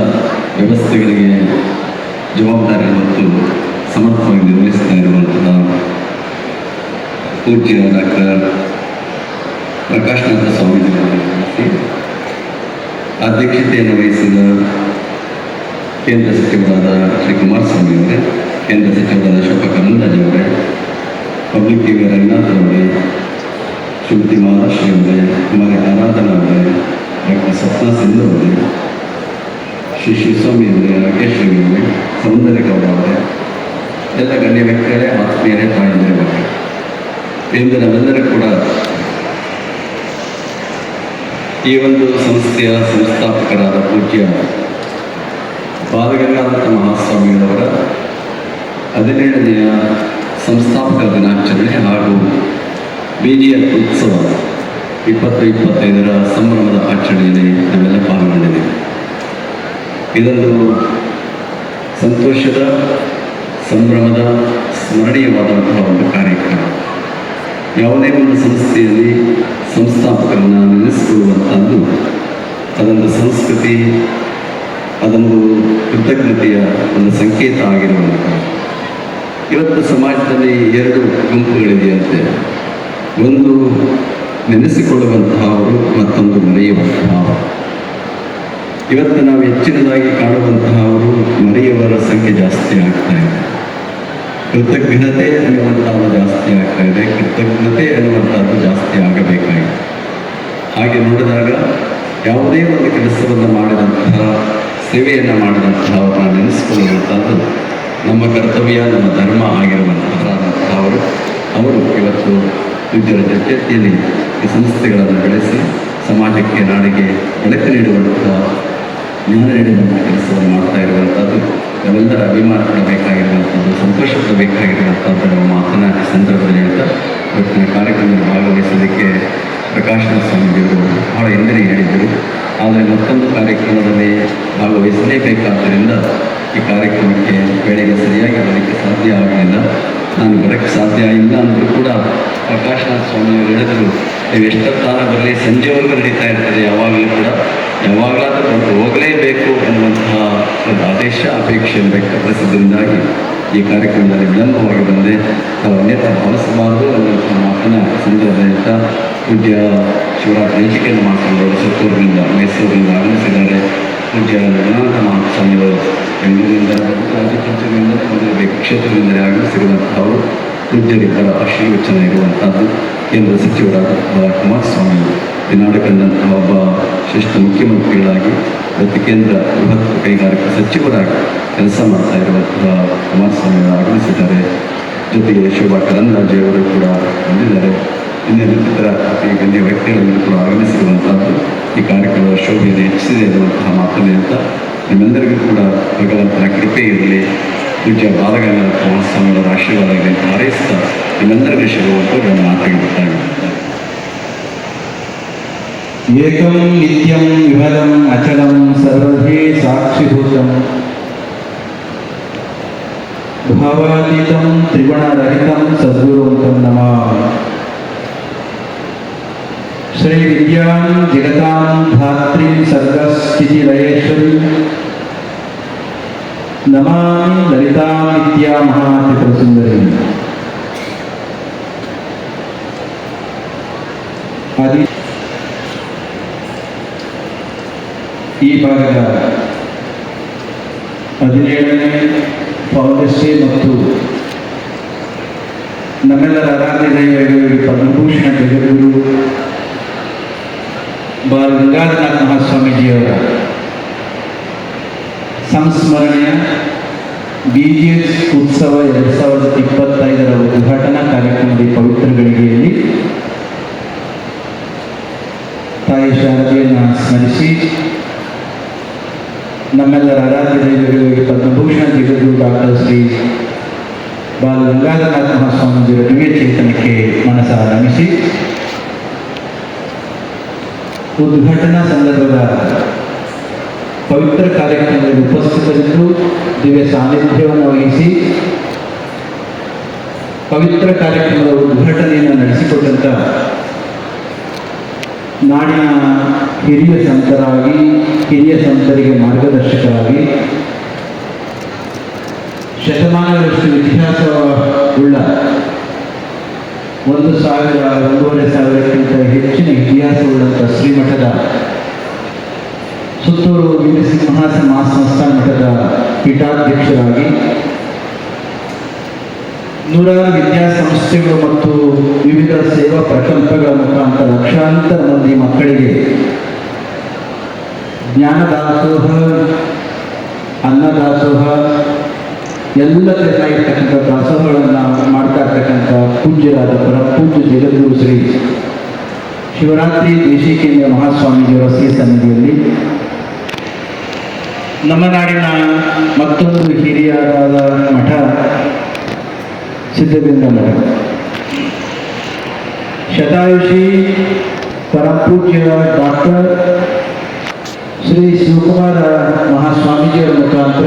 ವ್ಯವಸ್ಥೆಗಳಿಗೆ ಜವಾಬ್ದಾರಿ ಮತ್ತು ಸಮರ್ಥವಾಗಿ ನಿರ್ವಹಿಸ್ತಾ ಇರುವಂತಹ ಪೂಜ್ಯ ಡಾಕ್ಟರ್ ಪ್ರಕಾಶ್ನಾಥ ಸ್ವಾಮೀಜಿಯವರನ್ನು ಅಧ್ಯಕ್ಷತೆಯನ್ನು ವಹಿಸಿದ ಕೇಂದ್ರ ಸಚಿವರಾದ ಶ್ರೀ ಕುಮಾರಸ್ವಾಮಿ ಅವರೇ, ಕೇಂದ್ರ ಸಚಿವರಾದ ಅಶೋಕ ಕರಂದ್ಲಾಜೆ ಪಬ್ಲಿಕ್ ಟಿವಿ ರಂಗನಾಥ್ ಅವರೇ, ಶ್ರೀಮತಿ ಮಹಾಲಕ್ಷ್ಮಿ ಅವರೇ, ಕುಮಾರಿ ಆರಾಧನಾ ಅವರೇ, ಡಾಕ್ಟರ್ ಸ್ವಪ್ನ ಸಿಂಧು ಅವರೇ, ಶ್ರೀ ಶಿವಸ್ವಾಮಿ ಅವರೇ, ರಾಕೇಶ್ ಅವರೇ, ಸೌಂದರ್ಯ ಗೌಡ ಅವರೇ, ಎಲ್ಲ ಗಣ್ಯ ವ್ಯಕ್ತಿಗಳೇ, ಆತ್ಮೀಯರೇ, ತಾಯಂದಿರೇ ಬಗ್ಗೆ ಎಂದು ನಾವೆಲ್ಲರೂ ಕೂಡ ಈ ಒಂದು ಸಂಸ್ಥೆಯ ಸಂಸ್ಥಾಪಕರಾದ ಪೂಜ್ಯ ಬಾಲಗಂಗಾಧರ ಮಹಾಸ್ವಾಮಿಗಳವರ 17ನೆಯ ಸಂಸ್ಥಾಪಕ ದಿನಾಚರಣೆ ಹಾಗೂ BGS ಉತ್ಸವ 2025ರ ಸಂಭ್ರಮದ ಆಚರಣೆಯಲ್ಲಿ ನಾವೆಲ್ಲ ಪಾಲ್ಗೊಂಡಿದ್ದೇವೆ. ಇದೊಂದು ಸಂತೋಷದ, ಸಂಭ್ರಮದ, ಸ್ಮರಣೀಯವಾದಂತಹ ಒಂದು ಕಾರ್ಯಕ್ರಮ. ಯಾವುದೇ ಒಂದು ಸಂಸ್ಥೆಯಲ್ಲಿ ಸಂಸ್ಥಾಪಕರನ್ನು ನೆನೆಸಿಕೊಳ್ಳುವಂಥದ್ದು ಅದೊಂದು ಸಂಸ್ಕೃತಿ, ಅದೊಂದು ಕೃತಜ್ಞತೆಯ ಒಂದು ಸಂಕೇತ ಆಗಿರುವಂಥದ್ದು. ಇವತ್ತು ಸಮಾಜದಲ್ಲಿ 2 ಗುಂಪುಗಳಿದೆಯಂತೆ. ಒಂದು ನೆನೆಸಿಕೊಳ್ಳುವಂತಹವರು, ಮತ್ತೊಂದು ಮರೆಯುವಂತಹವರು. ಇವತ್ತು ನಾವು ಹೆಚ್ಚಿನದಾಗಿ ಕಾಣುವಂತಹವರು ಮರೆಯುವವರ ಸಂಖ್ಯೆ ಜಾಸ್ತಿ ಆಗ್ತಾ ಇದೆ. ಕೃತಜ್ಞತೆ ಅನ್ನುವಂಥದ್ದು ಜಾಸ್ತಿ ಆಗ್ತಾ ಇದೆ. ಕೃತಜ್ಞತೆ ಅನ್ನುವಂಥದ್ದು ಜಾಸ್ತಿ ಆಗಬೇಕಾಗಿದೆ. ಹಾಗೆ ನೋಡಿದಾಗ ಯಾವುದೇ ಒಂದು ಕೆಲಸವನ್ನು ಮಾಡಿದಂತಹ, ಸೇವೆಯನ್ನು ಮಾಡಿದಂತಹವ್ರನ್ನ ನೆನೆಸಿಕೊಳ್ಳುವಂಥದ್ದು ನಮ್ಮ ಕರ್ತವ್ಯ, ನಮ್ಮ ಧರ್ಮ ಆಗಿರುವಂತಹವರು. ಅವರು ಇವತ್ತು ವಿದ್ಯರ ಜೊತೆಯಲ್ಲಿ ಈ ಸಂಸ್ಥೆಗಳನ್ನು ಬೆಳೆಸಿ ಸಮಾಜಕ್ಕೆ, ನಾಡಿಗೆ ಬೆಳಕು ನೀಡುವಂತಹ, ಜ್ಞಾನ ನೀಡುವಂಥ ಕೆಲಸವನ್ನು ಮಾಡ್ತಾ ಇರುವಂಥದ್ದು ನಾವೆಲ್ಲರ ಅಭಿಮಾನ ಪಡಬೇಕಾಗಿರುವಂಥದ್ದು, ಸಂತೋಷ ಪಡಬೇಕಾಗಿರುವಂಥದ್ದು ನಾವು ಮಾತನಾಡಿ ಸಂದರ್ಭದಲ್ಲಿ ಹೇಳ್ತಾ ಇವತ್ತಿನ ಕಾರ್ಯಕ್ರಮದಲ್ಲಿ ಭಾಗವಹಿಸಲಿಕ್ಕೆ ಪ್ರಕಾಶನಾಥ ಸ್ವಾಮೀಜಿಯವರು ಭಾಳ ಹಿಂದೆ ಹೇಳಿದ್ದರು. ಆದರೆ ಮತ್ತೊಂದು ಕಾರ್ಯಕ್ರಮದಲ್ಲಿ ಭಾಗವಹಿಸಲೇಬೇಕಾದ್ದರಿಂದ ಈ ಕಾರ್ಯಕ್ರಮಕ್ಕೆ ವೇಳೆಗೆ ಸರಿಯಾಗಿ ಬರಲಿಕ್ಕೆ ಸಾಧ್ಯ ಆಗಲಿಲ್ಲ. ನಾನು ಬರೋಕ್ಕೆ ಸಾಧ್ಯ ಇಲ್ಲ ಅಂದರೂ ಕೂಡ ಪ್ರಕಾಶನಾಥ ಸ್ವಾಮಿಯವರು ಹೇಳಿದ್ರು, ನೀವು ಎಷ್ಟೊತ್ತಾನ ಬರಲಿ, ಸಂಜೆವರೆಗೂ ನಡೀತಾ ಇರ್ತದೆ, ಯಾವಾಗಲೂ ಕೂಡ ಯಾವಾಗಲಾದರೂ ಹೊರಟು ಹೋಗಲೇಬೇಕು ಅನ್ನುವಂತಹ ಒಂದು ಆದೇಶ ಅಪೇಕ್ಷೆಯನ್ನು ವ್ಯಕ್ತಪಡಿಸಿದ್ದರಿಂದಾಗಿ ಈ ಕಾರ್ಯಕ್ರಮದಲ್ಲಿ ವಿಳಂಬವಾಗಿ ಬಂದೆ. ನಾವು ಅನ್ಯಥ ಭಾವಿಸಬಾರದು ಅನ್ನುವಂಥ ಮಾತನ್ನು ಸಂದರ್ಭದಿಂದ ಪೂಜ್ಯ ಶಿವರಾಜ್ ನೈಚಿಕೆಯನ್ನು ಮಾತನಾಡೋರು ಸುತ್ತೂರಿನಿಂದ ಮೈಸೂರಿನಿಂದ ಆಗಮಿಸಿದ್ದಾರೆ. ಪೂಜ್ಯ ಜಗನ್ನಾಥ ಮಹಾಸ್ವಾಮಿಯವರು ಬೆಂಗಳೂರಿನಿಂದ ರಾಜಕೀಯದಿಂದ ಕ್ಷೇತ್ರದಿಂದಲೇ ಆಗಮಿಸಿರುವಂಥವರು ಪೂಜ್ಯರಿಬ್ಬರ ಆಶೀರ್ವಚನ ಇರುವಂಥದ್ದು. ಕೇಂದ್ರ ಸಚಿವರಾದ ಕುಮಾರಸ್ವಾಮಿ ಕರ್ನಾಟಕದಂತಹ ಒಬ್ಬ ಶ್ರೇಷ್ಠ ಮುಖ್ಯಮಂತ್ರಿಗಳಾಗಿ ಮತ್ತು ಕೇಂದ್ರ ಬೃಹತ್ ಕೈಗಾರಿಕಾ ಸಚಿವರಾಗಿ ಕೆಲಸ ಮಾಡ್ತಾ ಇರುವಂತಹ ಕುಮಾರಸ್ವಾಮಿಯವರು ಆಗಮಿಸಿದ್ದಾರೆ. ಜೊತೆಗೆ ಶೋಭಾ ಕರಂದ್ಲಾಜೆಯವರು ಕೂಡ ಬಂದಿದ್ದಾರೆ. ಇನ್ನಿತರ ಅತಿ ಗಣ್ಯ ವ್ಯಕ್ತಿಗಳನ್ನು ಕೂಡ ಆಗಮಿಸಿರುವಂಥದ್ದು ಈ ಕಾರ್ಯಕ್ರಮದ ಶೋಭೆಯನ್ನು ಹೆಚ್ಚಿಸಿದೆ ಅನ್ನುವಂತಹ ಮಾತನ್ನೇ ಅಂತ ನಿಮ್ಮೆಲ್ಲರಿಗೂ ಕೂಡ ಭಗವಂತನ ಕೃಪೆ ಇರಲಿ, ಪೂಜ್ಯ ಬಾಲಗಂಗಾಧರ ಮಹಾಸ್ವಾಮಿಯವರ ಆಶೀರ್ವಾದ ಇದೆ ಅಂತ ಹಾರೈಸ್ತಾ ನಿಮ್ಮೆಲ್ಲರಿಗೂ ಶುಭವಂತೂ ನನ್ನ ಮಾತಿಗೆ ಗೊತ್ತಾಗಿರುತ್ತಾರೆ. ಏಕಂ ನಿತ್ಯಂ ವಿಮಲಂ ಅಚಲಂ ಸರ್ವಧಿ ಸಾಕ್ಷಿಭೂತಂ ಭಾವಾತೀತಂ ತ್ರಿಗುಣರಹಿತಂ ಸದ್ಗುರುಂ ನಮಾಮಿ. ಶ್ರೀ ವಿದ್ಯಾಂ ಜಗತಾಂ ಧಾತ್ರೀಂ ಸರ್ಗಸ್ಥಿತಿಲಯೇಶ್ವರಿ ನಮಾಮಿ ಲಲಿತಾಂ ವಿದ್ಯಾ ಮಹಾತ್ರಿಪುರಸುಂದರಿ. ಈ ಭಾಗದ 17ನೇ ಪೌರ್ಣಶ್ರೀ ಮತ್ತು ನಮ್ಮೆಲ್ಲರ ಆರಾಧ್ಯ ದೈವಗಳು ಪದ್ಮಭೂಷಣ ಜಗದ್ಗುರು ಬಾಲ ಗಂಗಾಧರನಾಥ ಮಹಾಸ್ವಾಮೀಜಿಯವರ ಸಂಸ್ಮರಣೆಯ BGS ಉತ್ಸವ 2025ರ ಉದ್ಘಾಟನಾ ಕಾರ್ಯಕ್ರಮದ ಪವಿತ್ರ ಗಳಿಗೆಯಲ್ಲಿ ತಾಯಿ ಶಾರದೆಯನ್ನು ಸ್ಮರಿಸಿ ನಮ್ಮೆಲ್ಲರ ಆರಾಧ್ಯ ದೈವಗಳಿಗೆ ಪದ್ಮಭೂಷಣ ಜಗದ್ಗುರು ಡಾಕ್ಟರ್ ಶ್ರೀ ಬಾಲ ಗಂಗಾಧರನಾಥ ಮಹಾಸ್ವಾಮೀಜಿಯವರ ದಿವ್ಯ ಚೇತನಕ್ಕೆ ಮನಸಾರ ನಮಿಸಿ ಉದ್ಘಾಟನಾ ಸಂದರ್ಭದ ಪವಿತ್ರ ಕಾರ್ಯಕ್ರಮದಲ್ಲಿ ಉಪಸ್ಥಿತರಿದ್ದು ದಿವ್ಯ ಸಾನ್ನಿಧ್ಯವನ್ನು ವಹಿಸಿ ಪವಿತ್ರ ಕಾರ್ಯಕ್ರಮದ ಉದ್ಘಾಟನೆಯನ್ನು ನಡೆಸಿಕೊಟ್ಟಂಥ ನಾಡಿನ ಹಿರಿಯ ಸಂತರಾಗಿ, ಹಿರಿಯ ಸಂತರಿಗೆ ಮಾರ್ಗದರ್ಶಕರಾಗಿ, ಶತಮಾನಗಳಷ್ಟು ಇತಿಹಾಸವುಳ್ಳ 1,000-1,500ಕ್ಕಿಂತ ಹೆಚ್ಚಿನ ಇತಿಹಾಸವುಳ್ಳಂಥ ಶ್ರೀಮಠದ ಸುತ್ತೂರು ವೀರಸಿಂಹಾಸನ ಮಹಾಸಂಸ್ಥಾನ ಮಠದ ಪೀಠಾಧ್ಯಕ್ಷರಾಗಿ ನೂರಾರು ವಿದ್ಯಾಸಂಸ್ಥೆಗಳು ಮತ್ತು ವಿವಿಧ ಸೇವಾ ಪ್ರಕಲ್ಪಗಳ ಮುಖಾಂತರ ಲಕ್ಷಾಂತರ ಮಂದಿ ಮಕ್ಕಳಿಗೆ ಜ್ಞಾನದಾಸೋಹ, ಅನ್ನದಾಸೋಹ ಎಲ್ಲ ಇರ್ತಕ್ಕಂಥ ದಾಸೋಹಗಳನ್ನು ಮಾಡ್ತಾ ಇರ್ತಕ್ಕಂಥ ಪೂಜ್ಯರಾದ ಪೂಜ್ಯ ಜಗದ್ಗುರು ಶ್ರೀ ಶಿವರಾತ್ರಿ ದೇಶಿಕೇಂದ್ರ ಮಹಾಸ್ವಾಮೀಜಿಯವರ ಶ್ರೀ ಸನ್ನಿಧಿಯಲ್ಲಿ ನಮ್ಮ ನಾಡಿನ ಮತ್ತೊಂದು ಹಿರಿಯರಾದ ಮಠ ಸಿದ್ಧಗಂಗಾ ಮಠ, ಶತಾಯುಷಿ ಪರಮಪೂಜ್ಯ ಡಾಕ್ಟರ್ ಶ್ರೀ ಶಿವಕುಮಾರ ಮಹಾಸ್ವಾಮೀಜಿಯವರ ಮುಖಾಂತರ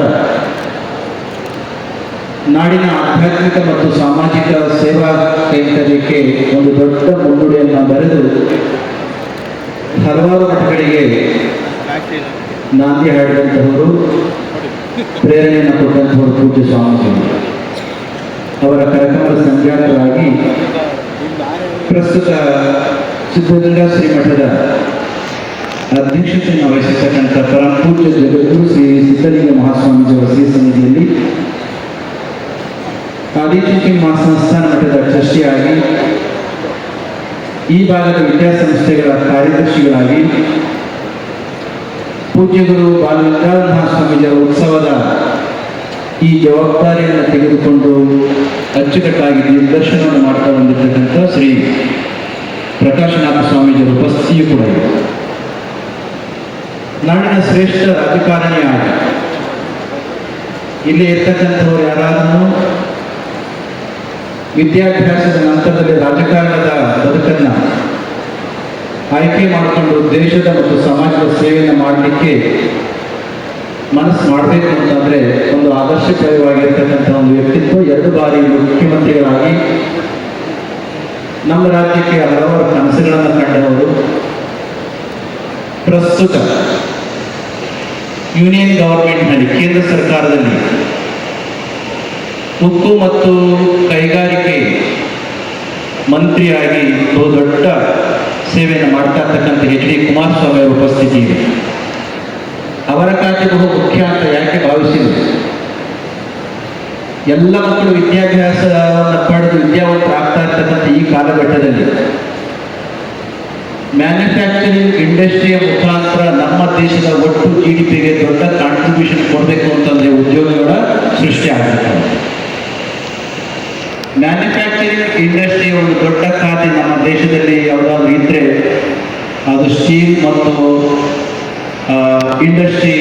ನಾಡಿನ ಆಧ್ಯಾತ್ಮಿಕ ಮತ್ತು ಸಾಮಾಜಿಕ ಸೇವಾ ಕೈಂಕರ್ಯಕ್ಕೆ ಒಂದು ದೊಡ್ಡ ಮುನ್ನುಡಿಯನ್ನು ಬರೆದು ಹಲವಾರು ಮಠಗಳಿಗೆ ನಾಂದಿ ಹಾಡಿದಂಥವರು, ಪ್ರೇರಣೆಯನ್ನು ಕೊಟ್ಟಂಥವರು ಪೂಜ್ಯ ಸ್ವಾಮೀಜಿಗಳು. ಅವರ ಕರಕಮಲ ಸಂಜಾತರಾಗಿ ಪ್ರಸ್ತುತ ಸಿದ್ಧಗಂಗಾ ಶ್ರೀಮಠದ ಅಧ್ಯಕ್ಷತೆಯನ್ನು ವಹಿಸಿರ್ತಕ್ಕಂಥ ಪರಮ ಪೂಜ್ಯ ಜಗದ್ಗುರು ಶ್ರೀ ಸಿದ್ಧಲಿಂಗ ಮಹಾಸ್ವಾಮೀಜಿಯವರ ಶ್ರೀ ಸನ್ನಿಧಿಯಲ್ಲಿ ಆದಿಚುಂಚಿ ಮಹಾಸಂಸ್ಥಾನ ಮಠದ ಟ್ರಸ್ಟಿಯಾಗಿ, ಈ ಭಾಗದ ವಿದ್ಯಾಸಂಸ್ಥೆಗಳ ಕಾರ್ಯದರ್ಶಿಗಳಾಗಿ, ಪೂಜ್ಯಗುರು ಬಾಲ ಗಂಗಾಧರ ಮಹಾಸ್ವಾಮೀಜಿಯವರ ಉತ್ಸವದ ಈ ಜವಾಬ್ದಾರಿಯನ್ನು ತೆಗೆದುಕೊಂಡು ಅಚ್ಚುಕಟ್ಟಾಗಿ ನಿರ್ದೇಶನವನ್ನು ಮಾಡ್ತಾ ಬಂದಿರತಕ್ಕಂಥ ಶ್ರೀ ಪ್ರಕಾಶನಾಥ ಸ್ವಾಮೀಜಿಯವರ ಉಪಸ್ಥಿತಿಯೂ ಕೂಡ ಇದೆ. ನಾಡಿನ ಶ್ರೇಷ್ಠ ರಾಜಕಾರಣಿಯಾಗಿ ಇಲ್ಲಿ ಇರ್ತಕ್ಕಂಥವ್ರು ಯಾರಾದರೂ ವಿದ್ಯಾಭ್ಯಾಸದ ನಂತರದಲ್ಲಿ ರಾಜಕಾರಣದ ಬದುಕನ್ನು ಆಯ್ಕೆ ಮಾಡಿಕೊಂಡು ದೇಶದ ಮತ್ತು ಸಮಾಜದ ಸೇವೆಯನ್ನು ಮಾಡಲಿಕ್ಕೆ ಮನಸ್ಸು ಮಾಡಬೇಕು ಅಂತಂದರೆ ಒಂದು ಆದರ್ಶಪ್ರಾಯವಾಗಿರ್ತಕ್ಕಂಥ ಒಂದು ವ್ಯಕ್ತಿತ್ವ. 2 ಬಾರಿ ಮುಖ್ಯಮಂತ್ರಿಗಳಾಗಿ ನಮ್ಮ ರಾಜ್ಯಕ್ಕೆ ಹಲವಾರು ಕನಸುಗಳನ್ನು ಕಂಡವರು. ಪ್ರಸ್ತುತ ಯೂನಿಯನ್ ಗವರ್ಮೆಂಟ್ನಲ್ಲಿ, ಕೇಂದ್ರ ಸರ್ಕಾರದಲ್ಲಿ ಉಕ್ಕು ಮತ್ತು ಕೈಗಾರಿಕೆ ಮಂತ್ರಿಯಾಗಿ ಬಹುದೊಡ್ಡ ಸೇವೆಯನ್ನು ಮಾಡ್ತಾ ಇರ್ತಕ್ಕಂಥ HD ಕುಮಾರಸ್ವಾಮಿ ಅವರ ಉಪಸ್ಥಿತಿ ಇದೆ. ಅವರ ಖಾತೆ ಬಹು ಮುಖ್ಯ ಅಂತ ಯಾಕೆ ಭಾವಿಸಿದರು? ಎಲ್ಲ ಮಕ್ಕಳು ವಿದ್ಯಾಭ್ಯಾಸವನ್ನು ಪಡೆದು ವಿದ್ಯಾವಂತರಾಗ್ತಾ ಇರ್ತಕ್ಕಂಥ ಈ ಕಾಲಘಟ್ಟದಲ್ಲಿ ಮ್ಯಾನುಫ್ಯಾಕ್ಚರಿಂಗ್ ಇಂಡಸ್ಟ್ರಿಯ ಮುಖಾಂತರ ನಮ್ಮ ದೇಶದ ಒಟ್ಟು GDPಗೆ ದೊಡ್ಡ ಕಾಂಟ್ರಿಬ್ಯೂಷನ್ ಕೊಡಬೇಕು ಅಂತಂದರೆ ಉದ್ಯೋಗಗಳ ಸೃಷ್ಟಿ ಆಗಬೇಕು. ಮ್ಯಾನುಫ್ಯಾಕ್ಚರಿಂಗ್ ಇಂಡಸ್ಟ್ರಿ ಒಂದು ದೊಡ್ಡ ಖಾತೆ ನಮ್ಮ ದೇಶದಲ್ಲಿ ಯಾವುದಾದ್ರೂ ಇದ್ದರೆ ಅದು ಸ್ಟೀಲ್ ಮತ್ತು ಇಂಡಸ್ಟ್ರಿ,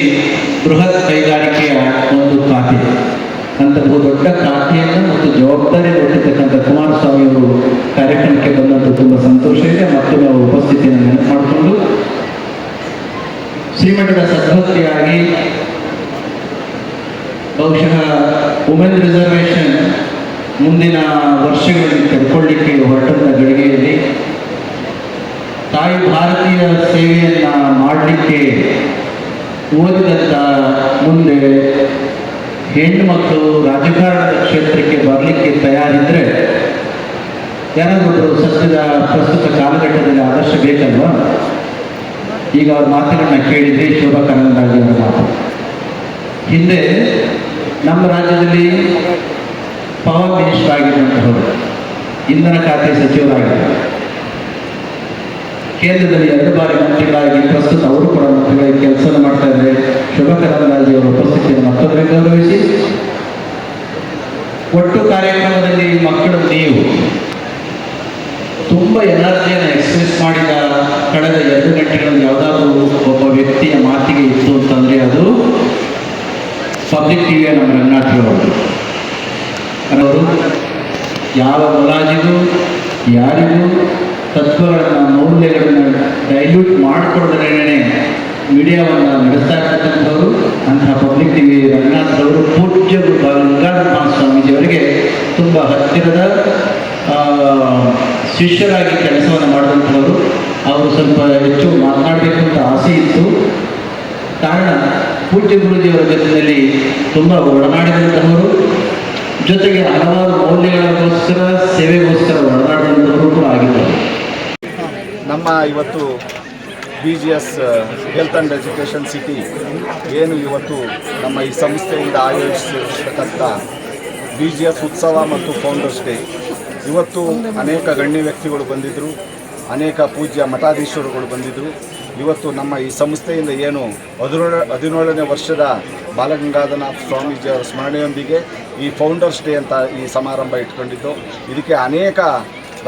ಬೃಹತ್ ಕೈಗಾರಿಕೆಯ ಒಂದು ಖಾತೆ ಅಂತ ದೊಡ್ಡ ಖಾತೆಯನ್ನು ಮತ್ತು ಜವಾಬ್ದಾರಿ ಕೊಟ್ಟಿರ್ತಕ್ಕಂಥ ಕುಮಾರಸ್ವಾಮಿ ಅವರು ಕಾರ್ಯಕ್ರಮಕ್ಕೆ ಬಂದಂಥ ತುಂಬ ಸಂತೋಷ ಇದೆ. ಮತ್ತೊಮ್ಮೆ ಅವರ ಉಪಸ್ಥಿತಿಯನ್ನು ನೆನಪು ಮಾಡಿಕೊಂಡು ಶ್ರೀಮಠದ ಸದ್ಭಕ್ತಿಯಾಗಿ ಬಹುಶಃ ವುಮೆನ್ ರಿಸರ್ವೇಷನ್ ಮುಂದಿನ ವರ್ಷಗಳಲ್ಲಿ ತೆಗೆದುಕೊಳ್ಳಿಕ್ಕೆ ಹೊರಟಂಥ ಗಳಿಗೆಯಲ್ಲಿ ತಾಯಿ ಭಾರತೀಯ ಸೇವೆಯನ್ನು ಮಾಡಲಿಕ್ಕೆ ಓದಿದಂಥ ಮುಂದೆ ಹೆಣ್ಣು ಮಕ್ಕಳು ರಾಜಕಾರಣದ ಕ್ಷೇತ್ರಕ್ಕೆ ಬರಲಿಕ್ಕೆ ತಯಾರಿದ್ದರೆ ಯಾರಾದರೂ ಸದ್ಯದ ಪ್ರಸ್ತುತ ಕಾಲಘಟ್ಟದಲ್ಲಿ ಆದರ್ಶ ಬೇಕಲ್ವಾ? ಈಗ ಅವ್ರ ಮಾತುಗಳನ್ನ ಕೇಳಿದರೆ ಶೋಭಾ ಕರಂದ್ಲಾಜೆ ಅವರ ಮಾತು. ಹಿಂದೆ ನಮ್ಮ ರಾಜ್ಯದಲ್ಲಿ ಪವರ್ ಮಿನಿಸ್ಟರ್ ಆಗಿರುವಂತಹವರು, ಇಂಧನ ಖಾತೆ ಸಚಿವರಾಗಿದ್ದರು. ಕೇಂದ್ರದಲ್ಲಿ 2 ಬಾರಿ ಮಂತ್ರಿಗಳಾಗಿ ಪ್ರಸ್ತುತ ಅವರು ಕೂಡ ಮಂತ್ರಿಗಳಾಗಿ ಕೆಲಸ ಮಾಡ್ತಾ ಇದ್ದಾರೆ. ಶೋಭಾ ಕರಂದ್ಲಾಜೆ ಅವರ ಉಪಸ್ಥಿತಿಯನ್ನು ಮತ್ತೊಮ್ಮೆ ಗೌರವಿಸಿ, ಒಟ್ಟು ಕಾರ್ಯಕ್ರಮದಲ್ಲಿ ಮಕ್ಕಳು ನೀವು ತುಂಬ ಎನರ್ಜಿಯನ್ನು ಎಕ್ಸ್ಪ್ರೆಸ್ ಮಾಡಿದ ಕಳೆದ 2 ಗಂಟೆಗಳಲ್ಲಿ ಯಾವುದಾದ್ರೂ ಒಬ್ಬ ವ್ಯಕ್ತಿಯ ಮಾತಿಗೆ ಇತ್ತು ಅಂತಂದರೆ ಅದು ಪಬ್ಲಿಕ್ ಟಿವಿಯ ನಮ್ಮ ರಂಗನಾಥರವರು. ಅವರು ಯಾವ ಮುಲಾಜಿಗೂ ಯಾರಿಗೂ ತತ್ವಗಳನ್ನು, ಮೌಲ್ಯಗಳನ್ನು ಡೈಲ್ಯೂಟ್ ಮಾಡಿಕೊಡದೇ ಮೀಡಿಯಾವನ್ನು ನಡೆಸ್ತಾ ಇರ್ತಕ್ಕಂಥವರು. ಅಂತಹ ಪಬ್ಲಿಕ್ ಟಿವಿ ರಂಗನಾಥರವರು ಪೂಜ್ಯ ಗಂಗಾಧರ ಸ್ವಾಮೀಜಿಯವರಿಗೆ ತುಂಬ ಹತ್ತಿರದ ಶಿಷ್ಯರಾಗಿ ಕೆಲಸವನ್ನು ಮಾಡಿದಂಥವರು. ಅವರು ಸ್ವಲ್ಪ ಹೆಚ್ಚು ಮಾತನಾಡಬೇಕು ಅಂತ ಆಸೆ ಇತ್ತು. ಕಾರಣ ಪೂಜ್ಯ ಗುರುಜಿಯವರ ಜೊತೆಯಲ್ಲಿ ತುಂಬ ಒಡನಾಡಿದಂಥವರು, ಜೊತೆಗೆ ಹಲವಾರು ಮೌಲ್ಯಗಳಿಗೋಸ್ಕರ ಸೇವೆಗೋಸ್ಕರ ಒಡನಾಡಿದಂಥವರು ಕೂಡ ಆಗಿದ್ದರು. ನಮ್ಮ ಇವತ್ತು BGS health and education city ಏನು ಇವತ್ತು ನಮ್ಮ ಈ ಸಂಸ್ಥೆಯಿಂದ ಆಯೋಜಿಸಿರ್ತಕ್ಕಂಥ BGS ಉತ್ಸವ ಮತ್ತು ಫೌಂಡರ್ಸ್ ಡೇ, ಇವತ್ತು ಅನೇಕ ಗಣ್ಯ ವ್ಯಕ್ತಿಗಳು ಬಂದಿದ್ದರು, ಅನೇಕ ಪೂಜ್ಯ ಮಠಾಧೀಶರುಗಳು ಬಂದಿದ್ದರು. ಇವತ್ತು ನಮ್ಮ ಈ ಸಂಸ್ಥೆಯಿಂದ ಏನು 17ನೇ ವರ್ಷದ ಬಾಲಗಂಗಾಧರನಾಥ ಸ್ವಾಮೀಜಿಯವರ ಸ್ಮರಣೆಯೊಂದಿಗೆ ಈ ಫೌಂಡರ್ಸ್ ಡೇ ಅಂತ ಈ ಸಮಾರಂಭ ಇಟ್ಕೊಂಡಿದ್ದು, ಇದಕ್ಕೆ ಅನೇಕ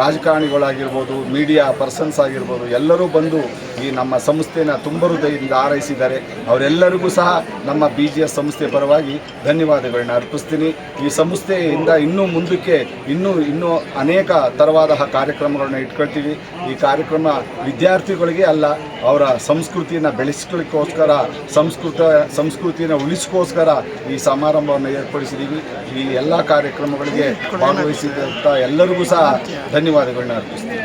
ರಾಜಕಾರಣಿಗಳಾಗಿರ್ಬೋದು, ಮೀಡಿಯಾ ಪರ್ಸನ್ಸ್ ಆಗಿರ್ಬೋದು, ಎಲ್ಲರೂ ಬಂದು ಈ ನಮ್ಮ ಸಂಸ್ಥೆನ ತುಂಬ ಹೃದಯದಿಂದ ಹಾರೈಸಿದ್ದಾರೆ. ಅವರೆಲ್ಲರಿಗೂ ಸಹ ನಮ್ಮ BGS ಸಂಸ್ಥೆ ಪರವಾಗಿ ಧನ್ಯವಾದಗಳನ್ನ ಅರ್ಪಿಸ್ತೀನಿ. ಈ ಸಂಸ್ಥೆಯಿಂದ ಇನ್ನೂ ಮುಂದಕ್ಕೆ ಇನ್ನೂ ಅನೇಕ ಥರವಾದ ಕಾರ್ಯಕ್ರಮಗಳನ್ನ ಇಟ್ಕೊಳ್ತೀವಿ. ಈ ಕಾರ್ಯಕ್ರಮ ವಿದ್ಯಾರ್ಥಿಗಳಿಗೆ ಅಲ್ಲ, ಅವರ ಸಂಸ್ಕೃತಿಯನ್ನು ಬೆಳೆಸ್ಕೊಳ್ಳಿಕ್ಕೋಸ್ಕರ, ಸಂಸ್ಕೃತಿಯನ್ನು ಉಳಿಸ್ಕೋಸ್ಕರ ಈ ಸಮಾರಂಭವನ್ನು ಏರ್ಪಡಿಸಿದ್ದೀವಿ. ಈ ಎಲ್ಲ ಕಾರ್ಯಕ್ರಮಗಳಿಗೆ ಭಾಗವಹಿಸಿದಂಥ ಎಲ್ಲರಿಗೂ ಸಹ ಧನ್ಯವಾದಗಳನ್ನ ಅರ್ಪಿಸ್ತೀನಿ.